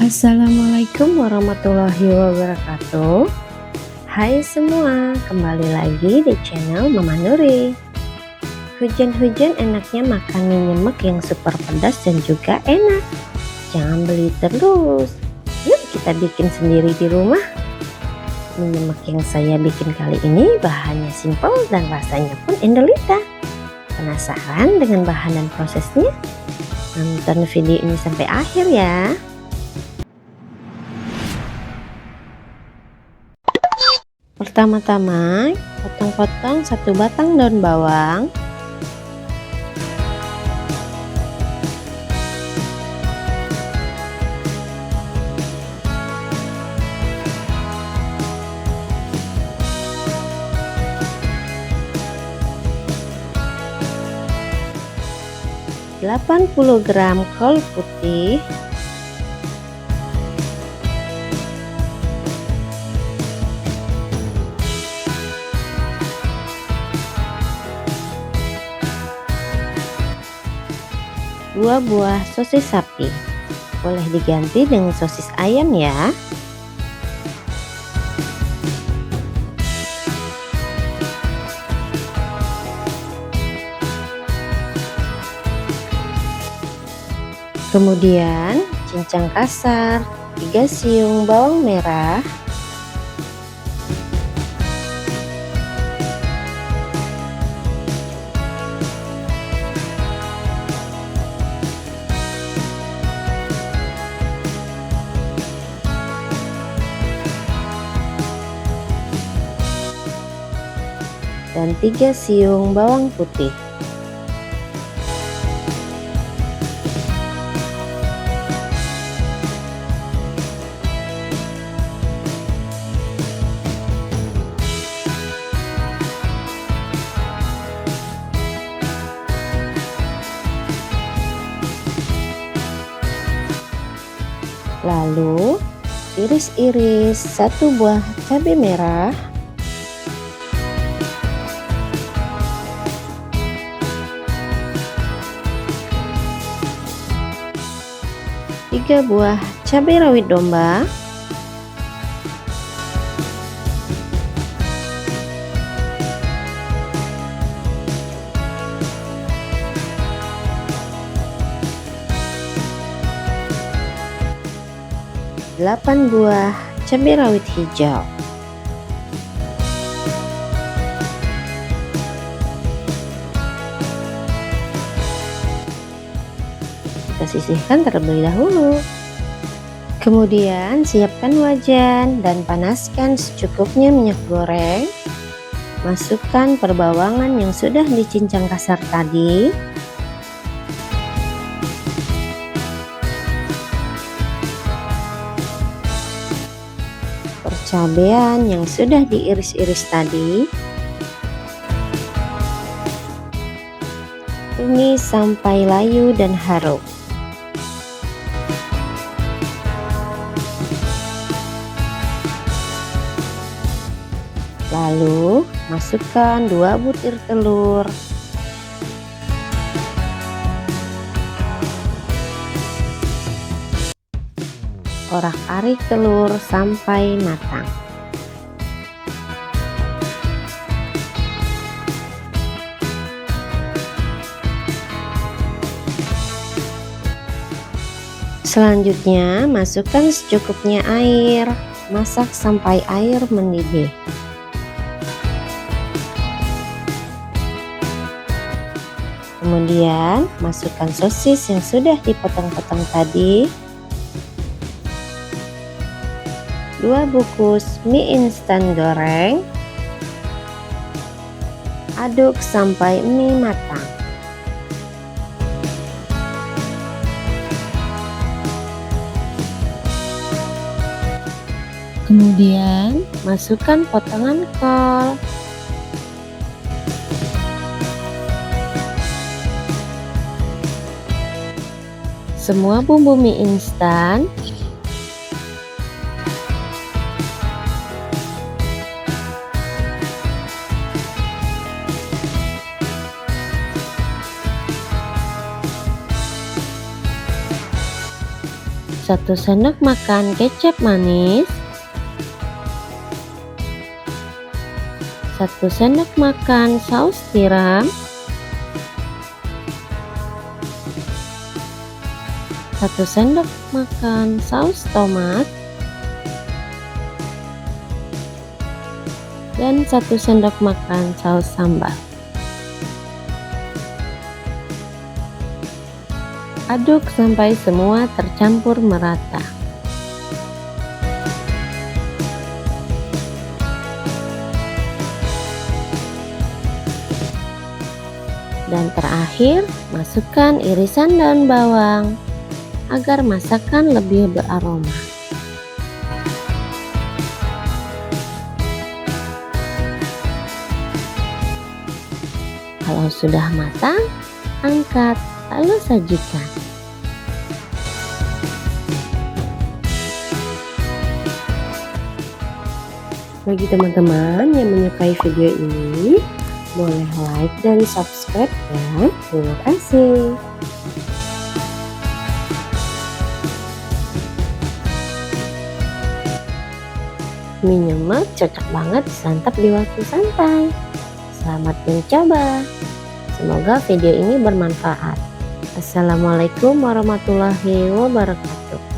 Assalamualaikum warahmatullahi wabarakatuh. Hai semua, kembali lagi di channel Mama Nuri. Hujan-hujan enaknya makan mie nyemek yang super pedas dan juga enak. Jangan beli terus. Yuk kita bikin sendiri di rumah. Mie nyemek yang saya bikin kali ini bahannya simple dan rasanya pun endolita. Penasaran dengan bahan dan prosesnya? Nonton video ini sampai akhir ya. Pertama-tama, potong-potong satu batang daun bawang, delapan puluh gram kol putih, 2 buah sosis sapi, boleh diganti dengan sosis ayam ya. Kemudian cincang kasar 3 siung bawang merah, dan 3 siung bawang putih. Lalu iris-iris 1 buah cabai merah, 3 buah cabai rawit domba, 8 buah cabai rawit hijau, kita sisihkan terlebih dahulu. Kemudian siapkan wajan dan panaskan secukupnya minyak goreng. Masukkan perbawangan yang sudah dicincang kasar tadi, cabean yang sudah diiris-iris tadi, tumis sampai layu dan harum. Lalu masukkan 2 butir telur, orak-arik telur sampai matang. Selanjutnya masukkan secukupnya air, masak sampai air mendidih. Kemudian masukkan sosis yang sudah dipotong-potong tadi, 2 bungkus mie instan goreng, aduk sampai mie matang. Kemudian masukkan potongan kol, semua bumbu mie instan, 1 sendok makan kecap manis, 1 sendok makan saus tiram, 1 sendok makan saus tomat, dan 1 sendok makan saus sambal. Aduk sampai semua tercampur merata. Dan terakhir, masukkan irisan daun bawang agar masakan lebih beraroma. Kalau sudah matang, angkat lalu sajikan. Bagi teman-teman yang menyukai video ini, boleh like dan subscribe ya. Terima kasih. Mie nyemek cocok banget disantap di waktu santai. Selamat mencoba. Semoga video ini bermanfaat. Assalamualaikum warahmatullahi wabarakatuh.